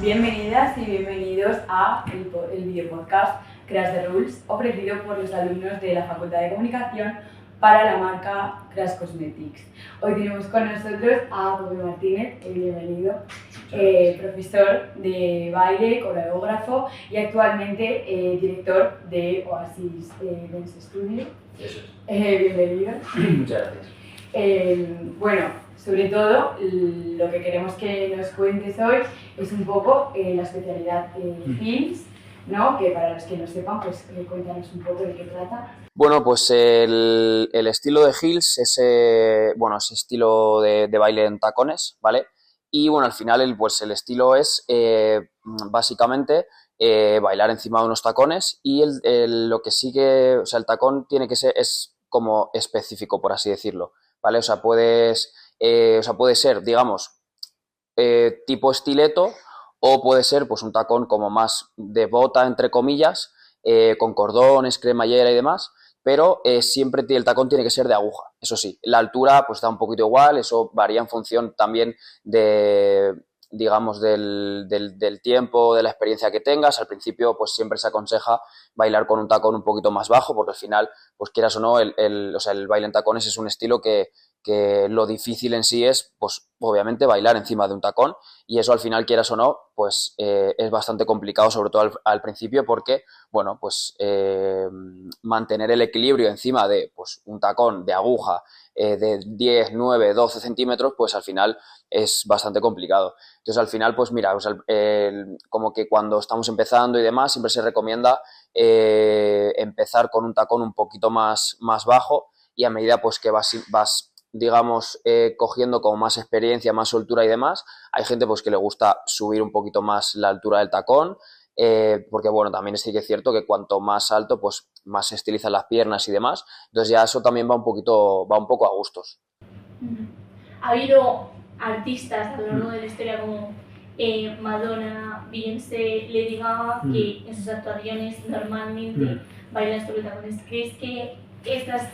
Bienvenidas y bienvenidos a el videopodcast Crash the Rules, ofrecido por los alumnos de la Facultad de Comunicación para la marca Crash Cosmetics. Hoy tenemos con nosotros a Bobby Martínez, bienvenido, profesor de baile, coreógrafo y actualmente director de Oasis Dance Studio. Eso es. Bienvenido. Muchas gracias. Bueno, sobre todo lo que queremos que nos cuentes hoy es un poco la especialidad de Hills, ¿no? Que para los que no sepan, pues cuéntanos un poco de qué trata. Bueno, pues el estilo de Hills es ese estilo de baile en tacones, ¿vale? Y bueno, al final el estilo es básicamente bailar encima de unos tacones y lo que sigue, o sea, el tacón tiene que ser, es como específico, por así decirlo, ¿vale? O sea, puede ser, digamos, tipo estileto o puede ser pues un tacón como más de bota, entre comillas, con cordones, cremallera y demás, pero siempre el tacón tiene que ser de aguja, eso sí. La altura pues da un poquito igual, eso varía en función también de, digamos, del tiempo, de la experiencia que tengas. Al principio pues siempre se aconseja bailar con un tacón un poquito más bajo, porque al final, pues quieras o no, el baile en tacones es un estilo que lo difícil en sí es, pues obviamente, bailar encima de un tacón, y eso al final, quieras o no, pues es bastante complicado, sobre todo al principio, porque, bueno, pues mantener el equilibrio encima de pues, un tacón de aguja de 10, 9, 12 centímetros, pues al final es bastante complicado. Entonces, al final, pues mira, como que cuando estamos empezando y demás, siempre se recomienda empezar con un tacón un poquito más bajo, y a medida pues que vas digamos, cogiendo como más experiencia, más soltura y demás. Hay gente pues que le gusta subir un poquito más la altura del tacón, porque bueno, también sí que es cierto que cuanto más alto, pues más se estilizan las piernas y demás. Entonces ya eso también va un poco a gustos. Ha habido artistas a lo largo de la historia como Madonna, Beyoncé, Lady Gaga, que en sus actuaciones normalmente bailan sobre tacones. ¿Crees que estas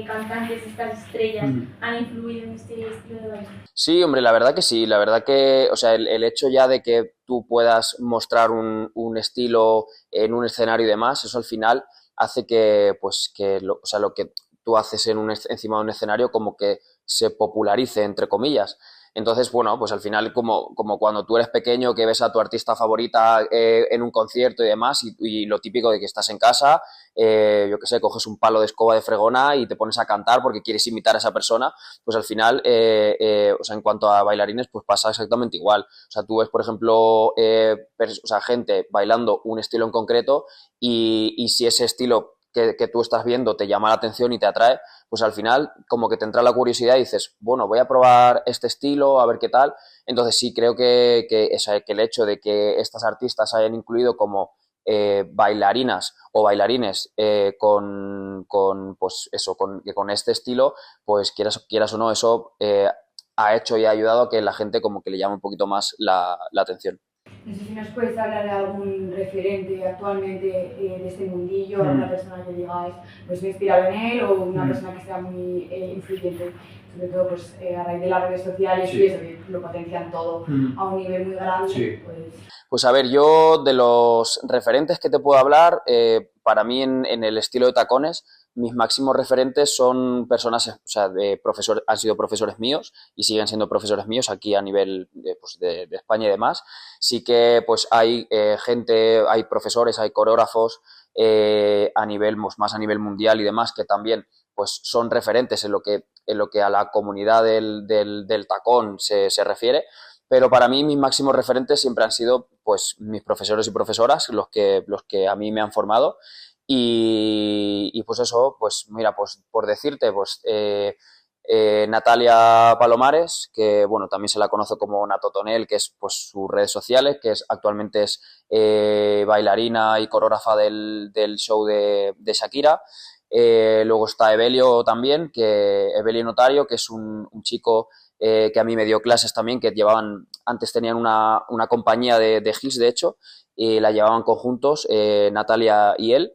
cantantes, estas estrellas han influido en este estilo de baile? Sí, hombre, la verdad que sí. La verdad que, o sea, el hecho ya de que tú puedas mostrar un estilo en un escenario y demás, eso al final hace que, pues, o sea, lo que tú haces encima de un escenario como que se popularice, entre comillas. Entonces, bueno, pues al final, como cuando tú eres pequeño, que ves a tu artista favorita en un concierto y demás, y lo típico de que estás en casa, yo qué sé, coges un palo de escoba de fregona y te pones a cantar porque quieres imitar a esa persona, pues al final, o sea, en cuanto a bailarines, pues pasa exactamente igual. O sea, tú ves, por ejemplo, gente bailando un estilo en concreto, y si ese estilo que tú estás viendo te llama la atención y te atrae, pues al final como que te entra la curiosidad y dices, bueno, voy a probar este estilo, a ver qué tal. Entonces sí, creo que el hecho de que estas artistas hayan incluido como bailarinas o bailarines pues eso, con este estilo, pues quieras o no, eso ha hecho y ha ayudado a que la gente como que le llame un poquito más la atención. No sé si nos puedes hablar de algún referente actualmente de este mundillo, alguna persona que digáis, pues me he inspirado en él, o una persona que sea muy influyente, sobre todo pues, a raíz de las redes sociales y eso, que lo potencian todo a un nivel muy grande. Pues a ver, yo de los referentes que te puedo hablar, para mí en el estilo de tacones, mis máximos referentes son personas, o sea, han sido profesores míos y siguen siendo profesores míos aquí a nivel de España y demás. Sí que pues hay hay profesores, hay coreógrafos más a nivel mundial y demás, que también pues son referentes en lo que a la comunidad del tacón se refiere. Pero para mí mis máximos referentes siempre han sido pues mis profesores y profesoras, los que a mí me han formado. Y pues eso, pues mira, pues por decirte, pues Natalia Palomares, que bueno, también se la conoce como Natotonel, que es pues sus redes sociales, actualmente es bailarina y coreógrafa del show de Shakira. Luego está Evelio también, Evelio Notario, que es un chico que a mí me dio clases también, que antes tenían una compañía de Hills, de hecho, y la llevaban conjuntos, Natalia y él.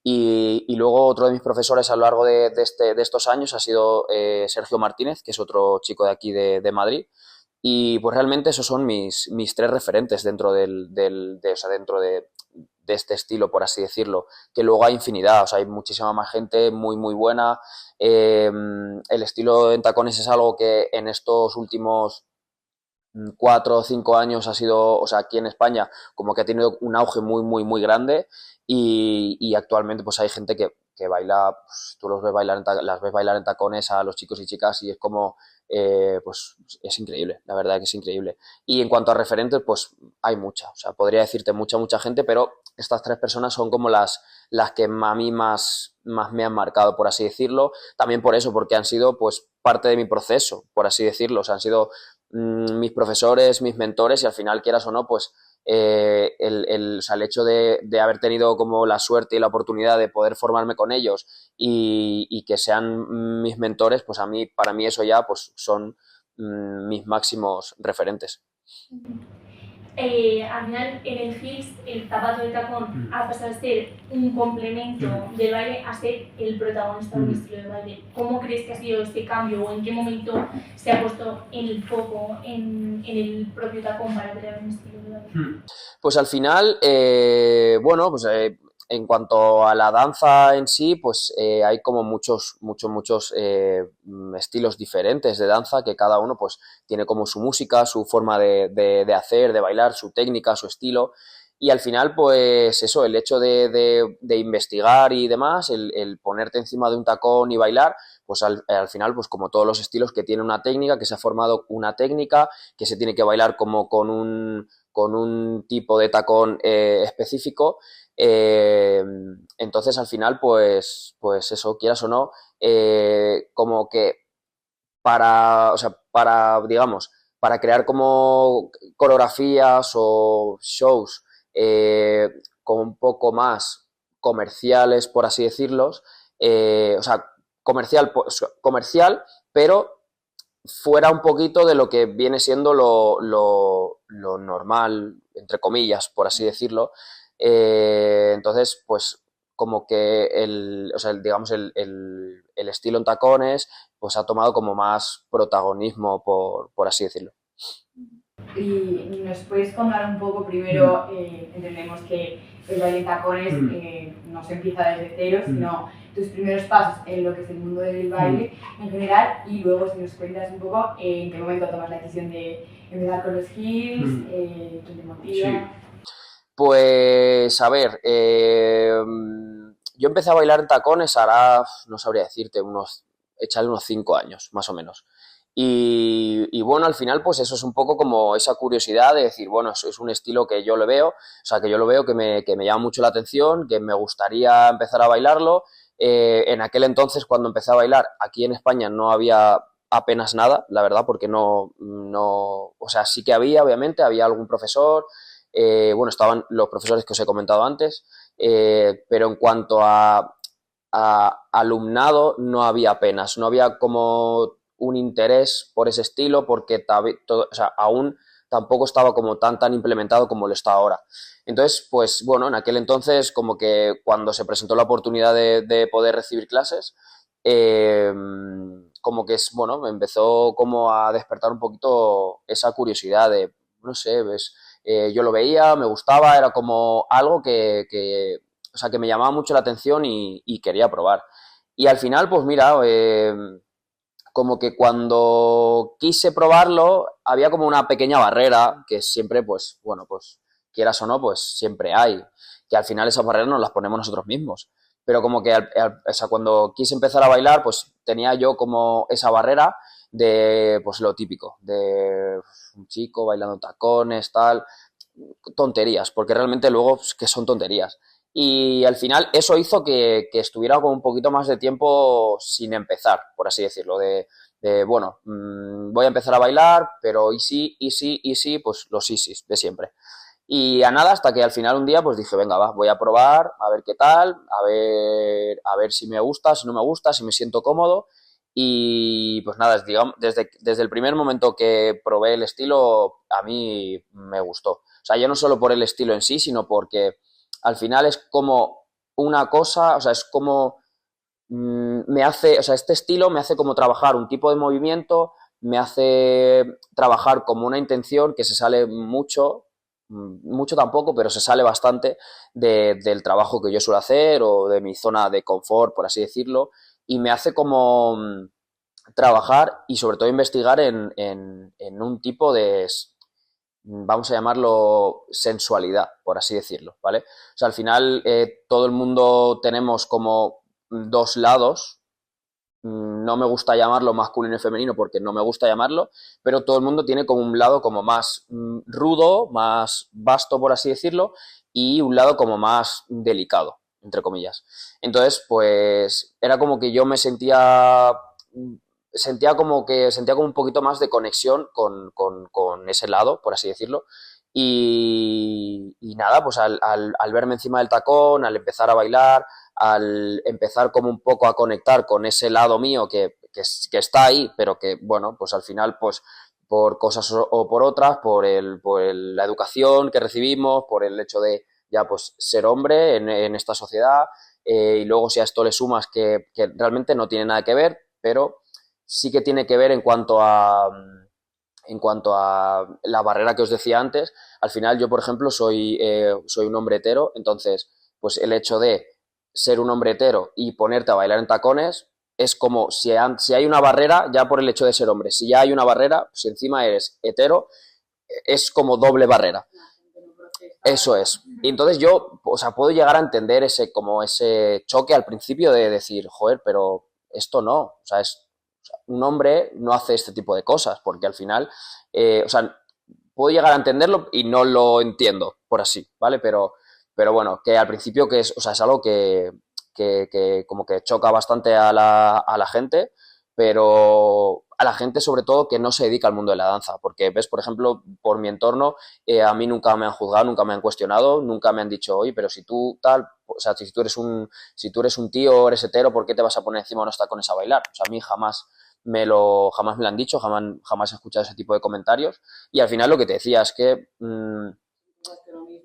Y luego otro de mis profesores a lo largo de estos años ha sido Sergio Martínez, que es otro chico de aquí de Madrid, Y pues realmente esos son mis tres referentes dentro o sea, dentro de este estilo, por así decirlo, que luego hay infinidad, o sea, hay muchísima más gente muy buena. El estilo en tacones es algo que en estos últimos 4 o 5 años ha sido, o sea, aquí en España, como que ha tenido un auge muy grande y actualmente pues hay gente que baila, pues, tú los ves bailar las ves bailar en tacones a los chicos y chicas y es como, pues es increíble, la verdad que es increíble. Y en cuanto a referentes, pues hay mucha, o sea, podría decirte mucha gente, pero estas tres personas son como las que a mí más me han marcado, por así decirlo, también por eso, porque han sido pues parte de mi proceso, por así decirlo, o sea, han sido mis profesores, mis mentores y al final, quieras o no, pues o sea, el hecho de haber tenido como la suerte y la oportunidad de poder formarme con ellos y que sean mis mentores, pues para mí eso ya pues son mis máximos referentes. Al final en el Hills el zapato de tacón ha pasado a ser un complemento del baile a ser el protagonista de un estilo de baile. ¿Cómo crees que ha sido este cambio o en qué momento se ha puesto el foco en el propio tacón para crear un estilo de baile? Pues al final, bueno, pues en cuanto a la danza en sí, pues hay como muchos estilos diferentes de danza que cada uno pues tiene como su música, su forma de hacer, de bailar, su técnica, su estilo. Y al final, pues eso, el hecho de investigar y demás, el ponerte encima de un tacón y bailar, pues al final, pues como todos los estilos que tiene una técnica, que se ha formado una técnica, que se tiene que bailar como con un tipo de tacón específico. Entonces, al final, pues eso, quieras o no, como que o sea, digamos, para crear como coreografías o shows como un poco más comerciales, por así decirlos, o sea, comercial, pero fuera un poquito de lo que viene siendo lo normal, entre comillas, por así decirlo. Entonces, pues como que o sea, digamos, el estilo en tacones pues ha tomado como más protagonismo, por así decirlo. Y nos puedes contar un poco primero, entendemos que el baile en tacones no se empieza desde cero, sino tus primeros pasos en lo que es el mundo del baile en general, y luego si nos cuentas un poco en qué momento tomas la decisión de empezar con los heels, qué te motiva. Sí. Pues a ver, yo empecé a bailar en tacones hará, no sabría decirte, echarle unos 5 años, más o menos. Y bueno, al final, pues eso es un poco como esa curiosidad de decir, bueno, eso es un estilo que yo lo veo, o sea, que yo lo veo que me llama mucho la atención, que me gustaría empezar a bailarlo. En aquel entonces, cuando empecé a bailar, aquí en España no había apenas nada, la verdad, porque o sea, sí que había, obviamente, había algún profesor, bueno, estaban los profesores que os he comentado antes, pero en cuanto a alumnado no había apenas, no había como un interés por ese estilo porque o sea, aún tampoco estaba como tan implementado como lo está ahora. Entonces, pues bueno, en aquel entonces como que cuando se presentó la oportunidad de poder recibir clases, como que bueno, me empezó como a despertar un poquito esa curiosidad de, no sé, ves, yo lo veía, me gustaba, era como algo o sea, que me llamaba mucho la atención y quería probar. Y al final, pues mira, como que cuando quise probarlo había como una pequeña barrera que siempre, pues, bueno, pues quieras o no, pues siempre hay, que al final esas barreras nos las ponemos nosotros mismos. Pero como que o sea, cuando quise empezar a bailar, pues tenía yo como esa barrera de, pues lo típico, de un chico bailando tacones, tal, tonterías, porque realmente luego pues, que son tonterías. Y al final eso hizo que estuviera con un poquito más de tiempo sin empezar, por así decirlo, bueno, voy a empezar a bailar, pero y sí, pues los easys de siempre. Y a nada, hasta que al final un día pues dije, venga, va, voy a probar, a ver qué tal, a ver si me gusta, si no me gusta, si me siento cómodo. Y pues nada, digamos, desde el primer momento que probé el estilo, a mí me gustó. O sea, ya no solo por el estilo en sí, sino porque al final es como una cosa, o sea, es como me hace, o sea, este estilo me hace como trabajar un tipo de movimiento me hace trabajar como una intención que se sale mucho tampoco, pero se sale bastante del trabajo que yo suelo hacer o de mi zona de confort, por así decirlo, y me hace como trabajar y sobre todo investigar en un tipo de, vamos a llamarlo, sensualidad, por así decirlo, ¿vale? O sea, al final todo el mundo tenemos como dos lados, no me gusta llamarlo masculino y femenino porque no me gusta llamarlo, pero todo el mundo tiene como un lado como más rudo, más vasto, por así decirlo, y un lado como más delicado, entre comillas. Entonces, pues era como que yo me sentía como un poquito más de conexión con ese lado, por así decirlo. Y nada, pues al verme encima del tacón, al empezar a bailar, al empezar como un poco a conectar con ese lado mío que está ahí, pero que, bueno, pues al final, pues por cosas o por otras, la educación que recibimos, por el hecho de ya pues ser hombre en esta sociedad, y luego si a esto le sumas que realmente no tiene nada que ver, pero sí que tiene que ver en cuanto a la barrera que os decía antes. Al final yo, por ejemplo, soy un hombre hetero, entonces, pues el hecho de ser un hombre hetero y ponerte a bailar en tacones es como si hay una barrera ya por el hecho de ser hombre. Si ya hay una barrera, si encima eres hetero, es como doble barrera. Eso es. Y entonces yo, o sea, puedo llegar a entender como ese choque al principio de decir, joder, pero esto no, o sea, un hombre no hace este tipo de cosas, porque al final, o sea, puedo llegar a entenderlo y no lo entiendo, por así, ¿vale? Pero bueno, que al principio o sea, es algo que como que choca bastante a la gente, pero a la gente sobre todo que no se dedica al mundo de la danza, porque ves, por ejemplo, por mi entorno, a mí nunca me han juzgado, nunca me han cuestionado, nunca me han dicho, oye, pero si tú tal, o sea, si tú eres un tío, eres hetero, ¿por qué te vas a poner encima de unos tacones a bailar? O sea, a mí jamás jamás me lo han dicho, jamás he escuchado ese tipo de comentarios. Y al final lo que te decía es que,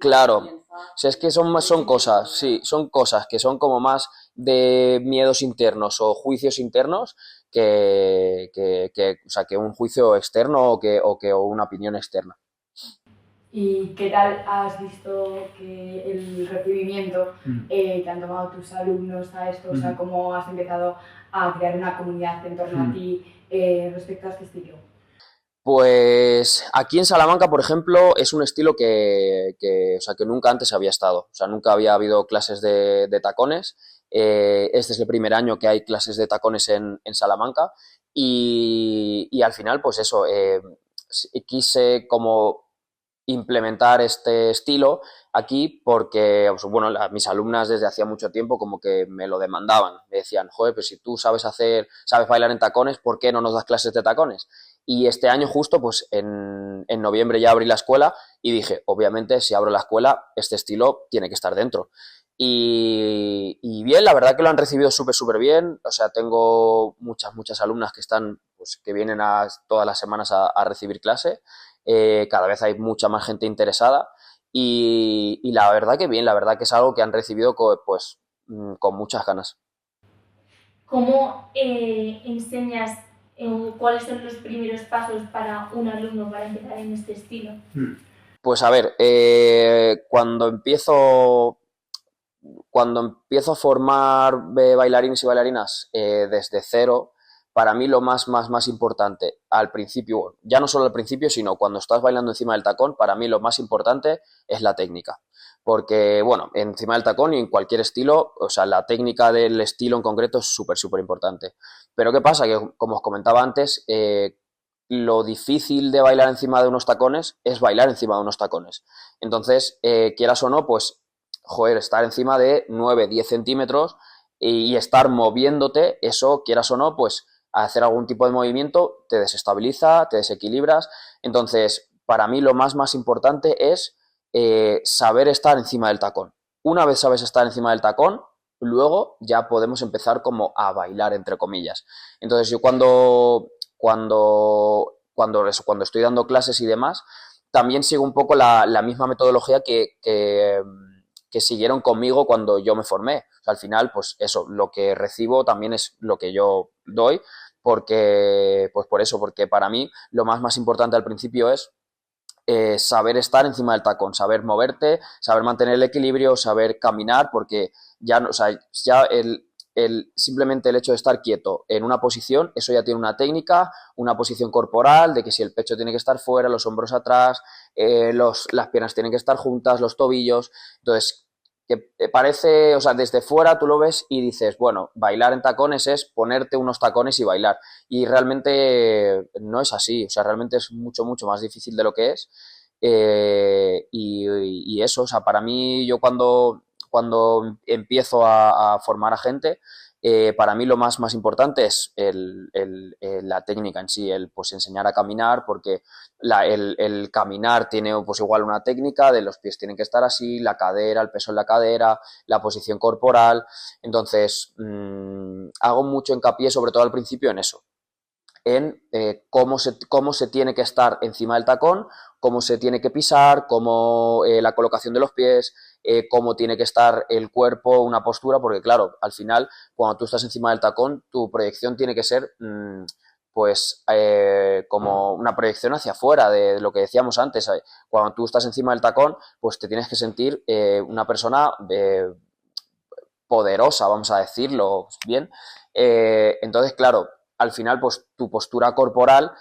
claro, si es que son cosas, sí, son cosas que son como más de miedos internos o juicios internos o sea, que un juicio externo o una opinión externa. ¿Y qué tal has visto que el recibimiento que han tomado tus alumnos a esto? O sea, ¿cómo has empezado a crear una comunidad en torno a ti respecto a este estilo? Pues aquí en Salamanca, por ejemplo, es un estilo o sea, que nunca antes había estado. O sea, nunca había habido clases de tacones. Este es el primer año que hay clases de tacones en Salamanca. Y al final, pues eso, quise como implementar este estilo aquí porque, pues, bueno, mis alumnas desde hacía mucho tiempo como que me lo demandaban. Me decían, joder, pues si tú sabes bailar en tacones, ¿por qué no nos das clases de tacones? Y este año justo, pues en noviembre ya abrí la escuela y dije, obviamente, si abro la escuela, este estilo tiene que estar dentro. Y bien, la verdad que lo han recibido súper bien. O sea, tengo muchas alumnas que pues que vienen todas las semanas a recibir clase. Cada vez hay mucha más gente interesada y la verdad que bien, la verdad que es algo que han recibido pues con muchas ganas. ¿Cómo enseñas cuáles son los primeros pasos para un alumno para empezar en este estilo? Pues a ver, cuando empiezo a formar bailarines y bailarinas desde cero, para mí lo más importante al principio, ya no solo al principio, sino cuando estás bailando encima del tacón, para mí lo más importante es la técnica. Porque, bueno, encima del tacón y en cualquier estilo, o sea, la técnica del estilo en concreto es súper importante. Pero ¿qué pasa? Que, como os comentaba antes, lo difícil de bailar encima de unos tacones es bailar encima de unos tacones. Entonces, quieras o no, pues, joder, estar encima de 9-10 centímetros y estar moviéndote, eso, quieras o no, pues hacer algún tipo de movimiento te desestabiliza, te desequilibras. Entonces, para mí lo más importante es saber estar encima del tacón. Una vez sabes estar encima del tacón, luego ya podemos empezar como a bailar, entre comillas. Entonces, yo cuando estoy dando clases y demás, también sigo un poco la misma metodología que siguieron conmigo cuando yo me formé. O sea, al final, pues eso, lo que recibo también es lo que yo doy, pues por eso, porque para mí lo más importante al principio es saber estar encima del tacón, saber moverte, saber mantener el equilibrio, saber caminar, porque ya, o sea, ya simplemente el hecho de estar quieto en una posición, eso ya tiene una técnica, una posición corporal, de que si el pecho tiene que estar fuera, los hombros atrás, las piernas tienen que estar juntas, los tobillos, entonces que parece, o sea, desde fuera tú lo ves y dices, bueno, bailar en tacones es ponerte unos tacones y bailar. Y realmente no es así, o sea, realmente es mucho más difícil de lo que es. Y eso, o sea, para mí, yo cuando empiezo a formar a gente, para mí lo más importante es la técnica en sí, pues enseñar a caminar, porque el caminar tiene pues igual una técnica, de los pies tienen que estar así, la cadera, el peso en la cadera, la posición corporal. Entonces, hago mucho hincapié, sobre todo al principio, en eso, en cómo se tiene que estar encima del tacón, cómo se tiene que pisar, cómo la colocación de los pies, cómo tiene que estar el cuerpo, una postura, porque claro, al final, cuando tú estás encima del tacón, tu proyección tiene que ser pues como una proyección hacia afuera, de lo que decíamos antes. Cuando tú estás encima del tacón, pues te tienes que sentir una persona poderosa, vamos a decirlo bien. Entonces, claro, al final, pues tu postura corporal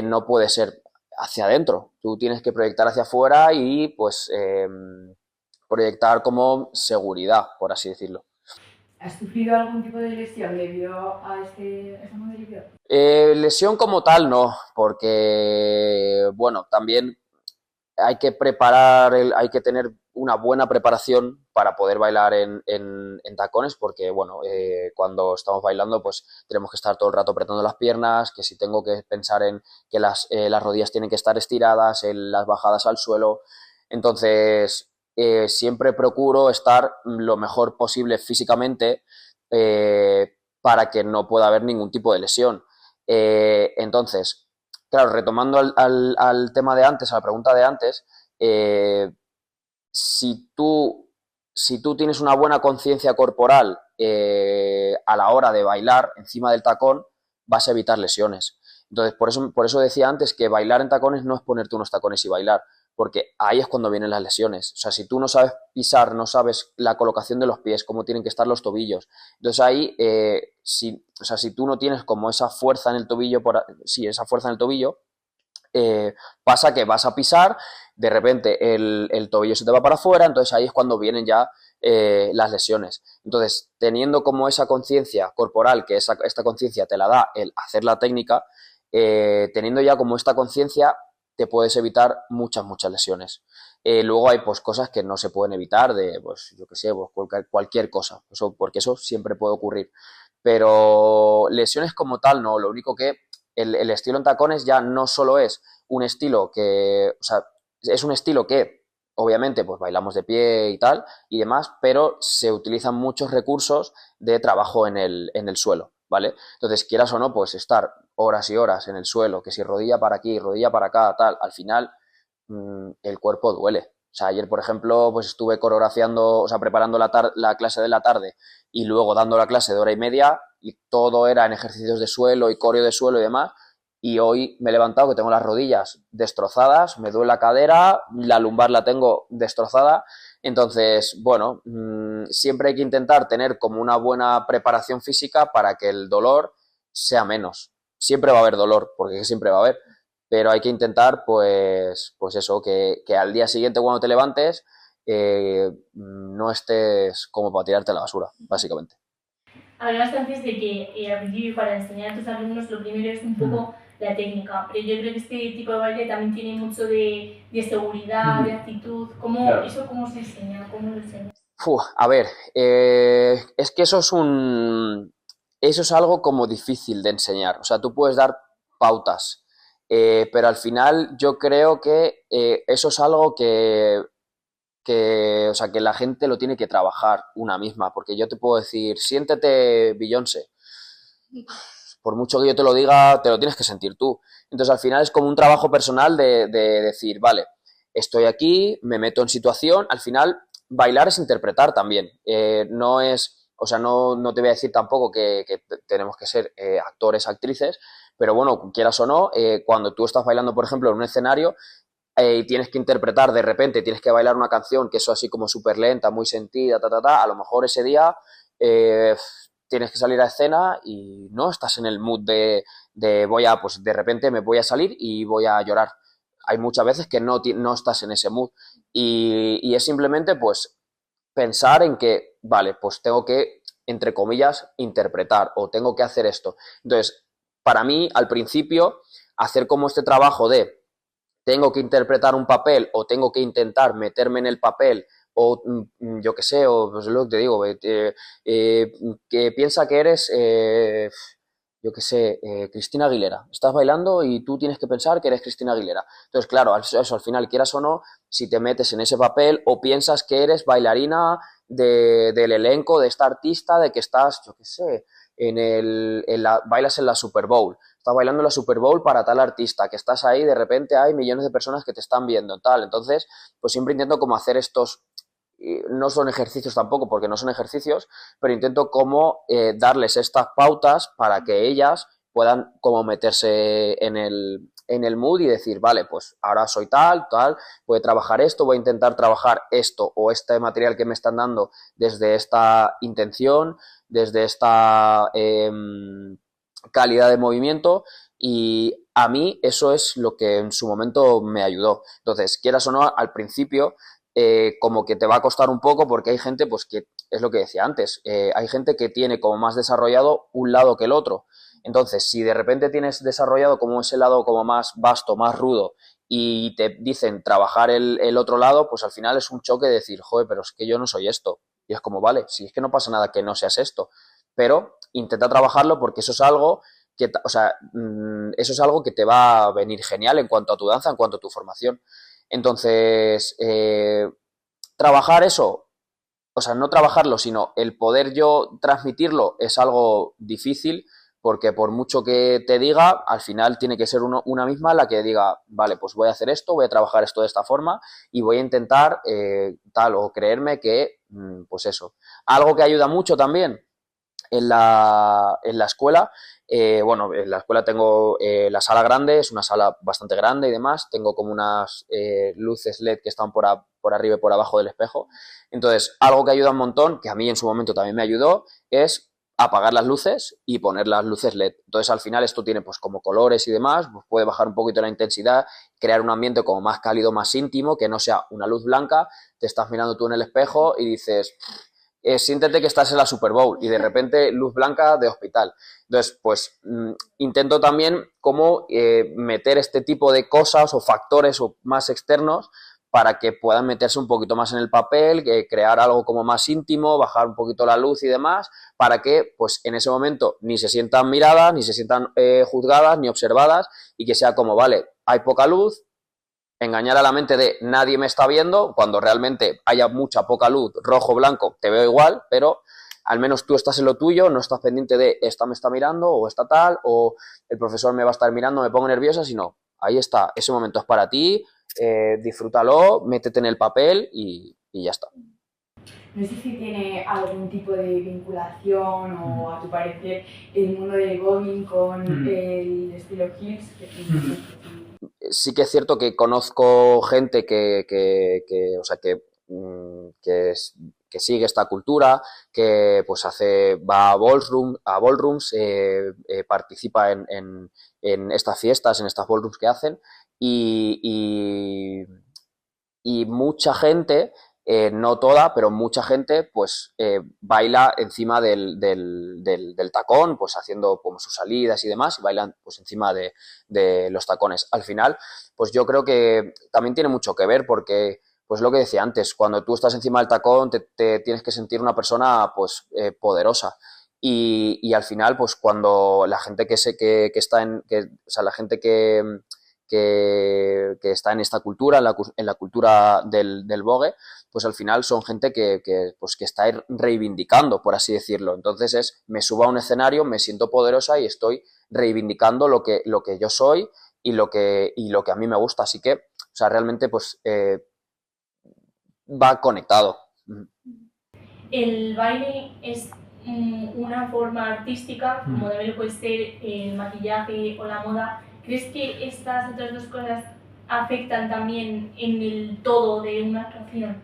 no puede ser hacia adentro. Tú tienes que proyectar hacia afuera y, pues, proyectar como seguridad, por así decirlo. ¿Has sufrido algún tipo de lesión debido a esta modalidad? Lesión como tal, no, porque, bueno, también hay que hay que tener una buena preparación para poder bailar en tacones, porque, bueno, cuando estamos bailando, pues tenemos que estar todo el rato apretando las piernas, que si tengo que pensar en que las rodillas tienen que estar estiradas, en las bajadas al suelo. Entonces, siempre procuro estar lo mejor posible físicamente para que no pueda haber ningún tipo de lesión. Entonces, claro, retomando al tema de antes, a la pregunta de antes, si tú tienes una buena conciencia corporal a la hora de bailar encima del tacón, vas a evitar lesiones. Entonces, por eso decía antes que bailar en tacones no es ponerte unos tacones y bailar, porque ahí es cuando vienen las lesiones. O sea, si tú no sabes pisar, no sabes la colocación de los pies, cómo tienen que estar los tobillos, entonces ahí, si tú no tienes como esa fuerza en el tobillo, esa fuerza en el tobillo, pasa que vas a pisar, de repente el tobillo se te va para afuera, entonces ahí es cuando vienen ya las lesiones. Entonces, teniendo como esa conciencia corporal, que esta conciencia te la da el hacer la técnica, teniendo ya como esta conciencia, te puedes evitar muchas lesiones. Luego hay pues cosas que no se pueden evitar, pues yo qué sé, pues, cualquier cosa, porque eso siempre puede ocurrir. Pero lesiones como tal no, lo único que el estilo en tacones ya no solo es un estilo que, o sea, es un estilo que obviamente pues bailamos de pie y tal y demás, pero se utilizan muchos recursos de trabajo en el suelo, ¿vale? Entonces, quieras o no, pues estar horas y horas en el suelo, que si rodilla para aquí, rodilla para acá, tal, al final el cuerpo duele. O sea, ayer, por ejemplo, pues estuve coreografiando, o sea, preparando la clase de la tarde y luego dando la clase de hora y media y todo era en ejercicios de suelo y coreo de suelo y demás. Y hoy me he levantado que tengo las rodillas destrozadas, me duele la cadera, la lumbar la tengo destrozada. Entonces, bueno, siempre hay que intentar tener como una buena preparación física para que el dolor sea menos. Siempre va a haber dolor, porque siempre va a haber, pero hay que intentar, pues eso, que al día siguiente cuando te levantes no estés como para tirarte a la basura, básicamente. Hablaste antes de que al principio para enseñar a tus alumnos lo primero es un poco la técnica, pero yo creo que este tipo de baile también tiene mucho de seguridad, de actitud. ¿Eso cómo se enseña? ¿Cómo lo enseñas? A ver, es que eso es algo como difícil de enseñar. O sea, tú puedes dar pautas, pero al final yo creo que eso es algo o sea, que la gente lo tiene que trabajar una misma, porque yo te puedo decir, siéntete Beyoncé. Por mucho que yo te lo diga, te lo tienes que sentir tú. Entonces, al final es como un trabajo personal de decir, vale, estoy aquí, me meto en situación. Al final, bailar es interpretar también. No es O sea, no te voy a decir tampoco que tenemos que ser actores, actrices, pero bueno, quieras o no, cuando tú estás bailando, por ejemplo, en un escenario y tienes que interpretar de repente, tienes que bailar una canción que es así como súper lenta, muy sentida, a lo mejor ese día eh, tienes que salir a escena y no estás en el mood pues de repente me voy a salir y voy a llorar. Hay muchas veces que no estás en ese mood y es simplemente pues pensar en que, vale, pues tengo que, entre comillas, interpretar o tengo que hacer esto. Entonces, para mí, al principio, hacer como este trabajo de tengo que interpretar un papel o tengo que intentar meterme en el papel o yo qué sé, o pues lo que te digo, que piensa que eres, yo qué sé, Cristina Aguilera. Estás bailando y tú tienes que pensar que eres Cristina Aguilera. Entonces, claro, eso al final, quieras o no, si te metes en ese papel o piensas que eres bailarina del elenco de esta artista, de que estás, yo qué sé, bailas en la Super Bowl, estás bailando en la Super Bowl para tal artista, que estás ahí, de repente hay millones de personas que te están viendo, tal. Entonces, pues siempre intento como hacer estos, no son ejercicios tampoco, porque no son ejercicios, pero intento como darles estas pautas para que ellas puedan como meterse en el mood y decir, vale, pues ahora soy tal, voy a trabajar esto, voy a intentar trabajar esto o este material que me están dando desde esta intención, desde esta calidad de movimiento y a mí eso es lo que en su momento me ayudó. Entonces, quieras o no, al principio como que te va a costar un poco porque hay gente, pues que es lo que decía antes, hay gente que tiene como más desarrollado un lado que el otro. Entonces, si de repente tienes desarrollado como ese lado como más vasto, más rudo, y te dicen trabajar el otro lado, pues al final es un choque de decir, joder, pero es que yo no soy esto. Y es como, vale, si es que no pasa nada que no seas esto, pero intenta trabajarlo porque eso es algo que, o sea, eso es algo que te va a venir genial en cuanto a tu danza, en cuanto a tu formación. Entonces, trabajar eso, o sea, no trabajarlo, sino el poder yo transmitirlo es algo difícil porque por mucho que te diga, al final tiene que ser una misma la que diga, vale, pues voy a hacer esto, voy a trabajar esto de esta forma y voy a intentar tal o creerme que, pues eso. Algo que ayuda mucho también en la escuela, bueno, en la escuela tengo la sala grande, es una sala bastante grande y demás, tengo como unas luces LED que están por arriba y por abajo del espejo. Entonces, algo que ayuda un montón, que a mí en su momento también me ayudó, es apagar las luces y poner las luces LED. Entonces, al final esto tiene pues como colores y demás, pues puede bajar un poquito la intensidad, crear un ambiente como más cálido, más íntimo, que no sea una luz blanca, te estás mirando tú en el espejo y dices, siéntete que estás en la Super Bowl y de repente luz blanca de hospital. Entonces, pues intento también como meter este tipo de cosas o factores o más externos para que puedan meterse un poquito más en el papel, crear algo como más íntimo, bajar un poquito la luz y demás, para que pues en ese momento ni se sientan miradas, ni se sientan juzgadas, ni observadas y que sea como, vale, hay poca luz, engañar a la mente de nadie me está viendo, cuando realmente haya mucha poca luz, rojo, blanco, te veo igual, pero al menos tú estás en lo tuyo, no estás pendiente de esta me está mirando o esta tal, o el profesor me va a estar mirando, me pongo nerviosa, sino ahí está, ese momento es para ti, disfrútalo, métete en el papel y ya está. No sé si tiene algún tipo de vinculación o, a tu parecer, el mundo del voguing con el estilo Hills. Sí que es cierto que conozco gente o sea, que sigue esta cultura, que pues va a ballrooms, participa en estas fiestas, en estas ballrooms que hacen y, y mucha gente, no toda, pero mucha gente, pues baila encima del tacón, pues haciendo como sus salidas y demás, y bailan pues encima de los tacones. Al final, pues yo creo que también tiene mucho que ver porque, pues lo que decía antes, cuando tú estás encima del tacón te tienes que sentir una persona pues poderosa. Y al final, pues cuando la gente que está o sea, la gente que está en esta cultura, en la cultura del vogue, pues al final son gente pues que está reivindicando, por así decirlo. Entonces me subo a un escenario, me siento poderosa y estoy reivindicando lo que yo soy y lo que a mí me gusta. Así que, o sea, realmente pues va conectado. El baile es una forma artística, como también puede ser el maquillaje o la moda. ¿Crees que estas otras dos cosas afectan también en el todo de una actuación?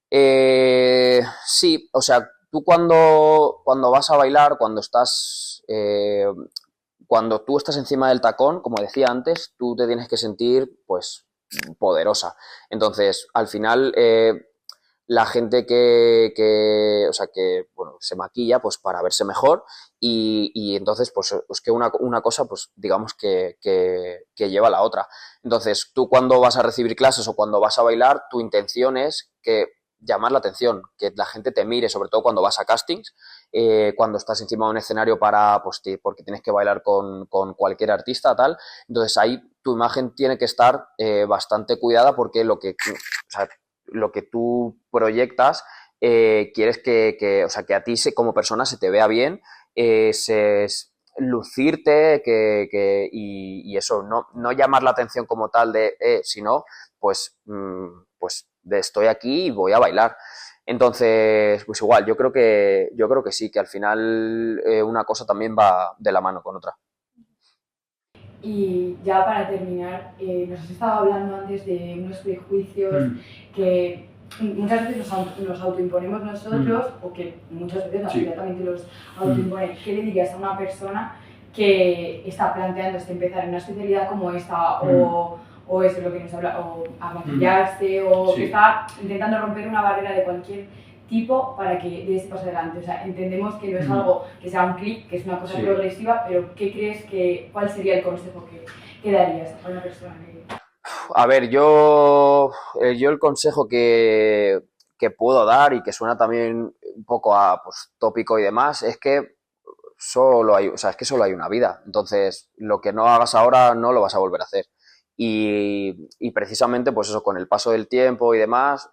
Sí, o sea, tú cuando vas a bailar, cuando tú estás encima del tacón, como decía antes, tú te tienes que sentir, pues, poderosa. Entonces, al final, la gente o sea, que, bueno, se maquilla, pues, para verse mejor y entonces, pues que una cosa, pues, digamos que lleva a la otra. Entonces, tú cuando vas a recibir clases o cuando vas a bailar, tu intención es que llamar la atención, que la gente te mire, sobre todo cuando vas a castings, cuando estás encima de un escenario pues, porque tienes que bailar con cualquier artista, tal. Entonces ahí tu imagen tiene que estar bastante cuidada porque o sea, lo que tú proyectas quieres o sea, que a ti como persona se te vea bien, lucirte y eso, no llamar la atención como tal sino pues, pues de estoy aquí y voy a bailar. Entonces, pues igual, yo creo que sí, que al final una cosa también va de la mano con otra. Y ya para terminar, nos has estado hablando antes de unos prejuicios que muchas veces nos autoimponemos nosotros o que muchas veces la sociedad también te los autoimpone. ¿Qué le dirías a una persona que está planteándose empezar en una especialidad como esta o eso es lo que nos habla, o a maquillarse o que está intentando romper una barrera de cualquier tipo para que dé ese paso adelante? O sea, entendemos que no es algo que sea un clic, que es una cosa progresiva, pero ¿qué crees cuál sería el consejo que darías a una persona que... A ver, yo el consejo que puedo dar y que suena también un poco a pues, tópico y demás es que o sea, es que solo hay una vida. Entonces, lo que no hagas ahora no lo vas a volver a hacer. Y precisamente, pues eso, con el paso del tiempo y demás,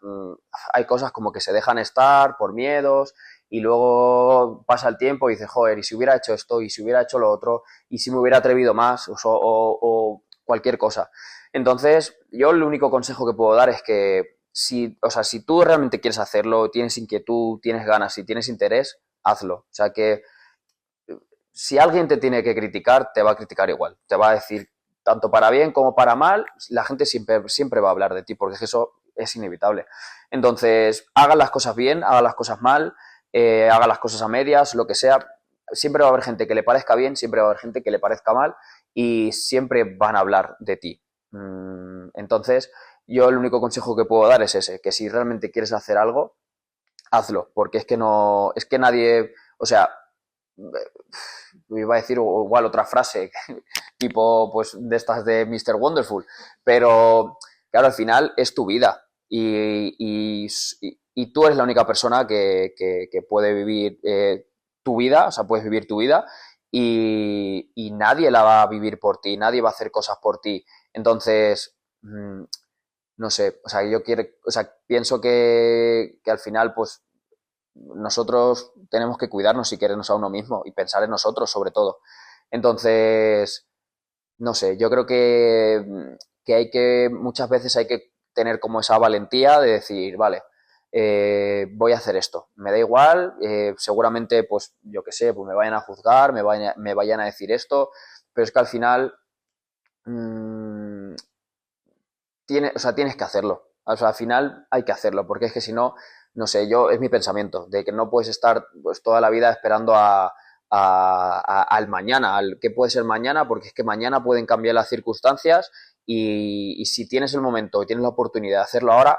hay cosas como que se dejan estar por miedos y luego pasa el tiempo y dices, joder, y si hubiera hecho esto, y si hubiera hecho lo otro, y si me hubiera atrevido más, o cualquier cosa. Entonces, yo el único consejo que puedo dar es que o sea, si tú realmente quieres hacerlo, tienes inquietud, tienes ganas y tienes interés, hazlo. O sea que si alguien te tiene que criticar, te va a criticar igual. Te va a decir, tanto para bien como para mal, la gente siempre va a hablar de ti, porque eso es inevitable. Entonces, hagan las cosas bien, hagan las cosas mal, hagan las cosas a medias, lo que sea. Siempre va a haber gente que le parezca bien, siempre va a haber gente que le parezca mal y siempre van a hablar de ti. Entonces, yo el único consejo que puedo dar es ese, que si realmente quieres hacer algo, hazlo, porque es que nadie, o sea, iba a decir igual otra frase, tipo pues de estas de Mr. Wonderful, pero claro, al final es tu vida y tú eres la única persona que puede vivir tu vida, o sea, puedes vivir tu vida y nadie la va a vivir por ti, nadie va a hacer cosas por ti. Entonces, no sé, o sea, o sea, pienso que al final, pues, nosotros tenemos que cuidarnos y querernos a uno mismo y pensar en nosotros sobre todo. Entonces, no sé, yo creo muchas veces hay que tener como esa valentía de decir, vale, voy a hacer esto, me da igual, seguramente, pues, yo qué sé, pues me vayan a juzgar, me vayan a decir esto, pero es que al final o sea, tienes que hacerlo. O sea, al final hay que hacerlo, porque es que si no, no sé, es mi pensamiento, de que no puedes estar pues, toda la vida esperando al mañana, al qué puede ser mañana, porque es que mañana pueden cambiar las circunstancias y si tienes el momento y tienes la oportunidad de hacerlo ahora,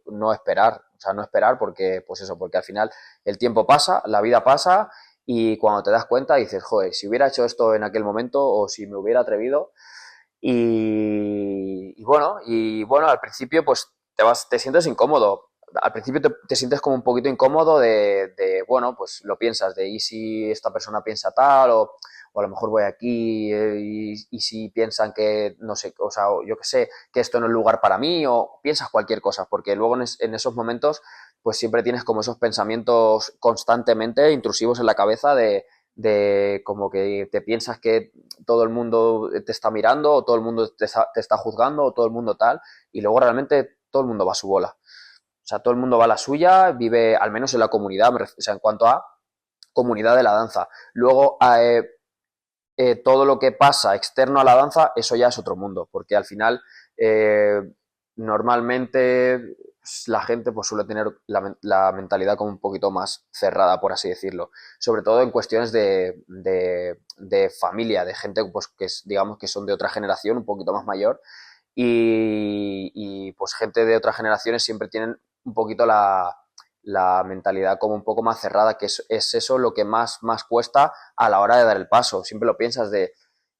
no esperar, o sea, no esperar porque, pues eso, porque al final el tiempo pasa, la vida pasa y cuando te das cuenta dices, joder, si hubiera hecho esto en aquel momento o si me hubiera atrevido, y bueno, al principio pues te sientes incómodo. Al principio te sientes como un poquito incómodo bueno, pues lo piensas, y si esta persona piensa tal, o a lo mejor voy aquí y si piensan que, no sé, o sea, yo que sé, que esto no es lugar para mí, o piensas cualquier cosa, porque luego en esos momentos pues siempre tienes como esos pensamientos constantemente intrusivos en la cabeza de como que te piensas que todo el mundo te está mirando o todo el mundo te está juzgando o todo el mundo tal y luego realmente todo el mundo va a su bola. O sea, todo el mundo va a la suya, vive al menos en la comunidad, o sea, en cuanto a comunidad de la danza. Luego, todo lo que pasa externo a la danza, eso ya es otro mundo, porque al final, normalmente la gente pues, suele tener la mentalidad como un poquito más cerrada, por así decirlo, sobre todo en cuestiones de familia, de gente pues, que digamos que son de otra generación, un poquito más mayor, y pues gente de otras generaciones siempre tienen un poquito la mentalidad como un poco más cerrada, que es eso lo que más cuesta a la hora de dar el paso. Siempre lo piensas de,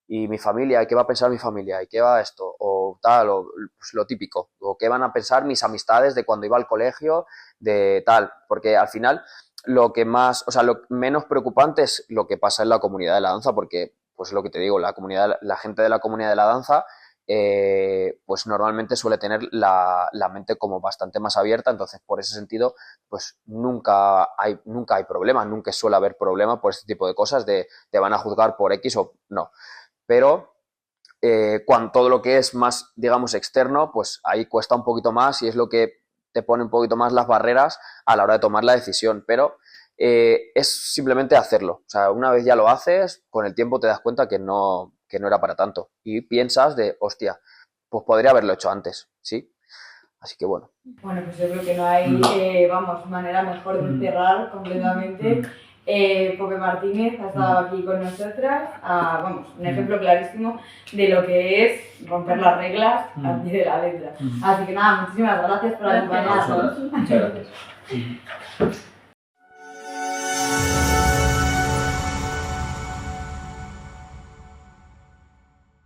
¿y mi familia? ¿Y qué va a pensar mi familia? ¿Y qué va esto? O tal, o pues, lo típico. O qué van a pensar mis amistades de cuando iba al colegio, de tal. Porque al final lo que más, o sea, lo menos preocupante es lo que pasa en la comunidad de la danza, porque, pues lo que te digo, la gente de la comunidad de la danza pues normalmente suele tener la mente como bastante más abierta, entonces por ese sentido pues nunca hay problemas, nunca suele haber problemas por este tipo de cosas de te van a juzgar por X o no, pero cuando todo lo que es más, digamos, externo, pues ahí cuesta un poquito más y es lo que te pone un poquito más las barreras a la hora de tomar la decisión, pero es simplemente hacerlo. O sea, una vez ya lo haces, con el tiempo te das cuenta que no era para tanto. Y piensas de, hostia, pues podría haberlo hecho antes, ¿sí? Así que bueno. Bueno, pues yo creo que no hay, vamos, manera mejor de cerrar completamente. Pope Martínez ha estado aquí con nosotras, vamos, un ejemplo clarísimo de lo que es romper las reglas al pie de la letra. Así que nada, muchísimas gracias por acompañarnos. Muchas gracias.